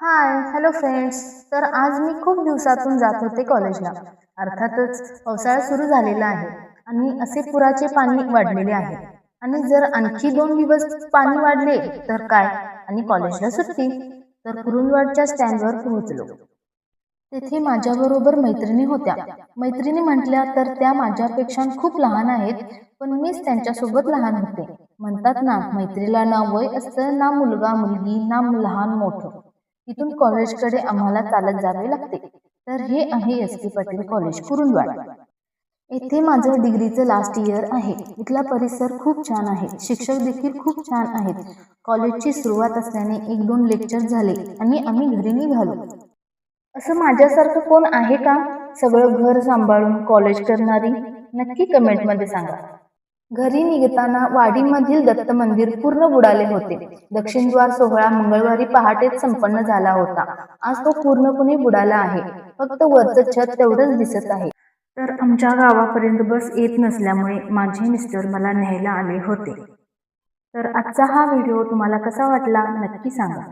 हाय, hello friends. तर आज मी खूप दिवसातून जात होते कॉलेजला. अर्थातच पावसाळा सुरू झालेला आहे आणि असे पुराचे पाणी वाढलेले आहे. आणि जर आणखी 2 दिवस पाणी वाढले तर काय? आणि कॉलेजला सुट्टी. तर कुरुंदवाडच्या स्टँडवर पोहोचलो. तेथे माझ्याबरोबर मैत्रिणी होत्या. मैत्रिणी म्हटल्या तर त्या माझ्यापेक्षा खूप लहान आहेत, पण मीच त्यांच्यासोबत लहान होते. म्हणतात ना, मैत्रीला ना वय असतं, ना मुलगा मुलगी, ना लहान मोठं. इथून कॉलेजकडे आम्हाला चालत जावे लागते. तर हे आहे एस.के. पाटील कॉलेज कुरुंदवाड. येथे माझं डिग्रीचं लास्ट इयर आहे. इथला परिसर खूप छान आहे. शिक्षक देखील खूप छान आहेत. कॉलेजची सुरुवात असल्याने 1-2 लेक्चर झाले आणि आम्ही घरी निघालो. असं माझ्यासारखं कोण आहे का? सगळं घर सांभाळून कॉलेज करणारी? नक्की कमेंटमध्ये सांगा. घरी निघताना वाडीमधील दत्त मंदिर पूर्ण बुडाले होते. दक्षिणद्वार सोहळा मंगळवारी पहाटेच संपन्न झाला होता. आज तो पूर्णपणे बुडाला आहे. फक्त वरचं छत तेवढंच दिसत आहे. तर आमच्या गावापर्यंत बस येत नसल्यामुळे माझे मिस्टर मला न्यायला आले होते. तर आजचा हा व्हिडिओ तुम्हाला कसा वाटला नक्की सांगा.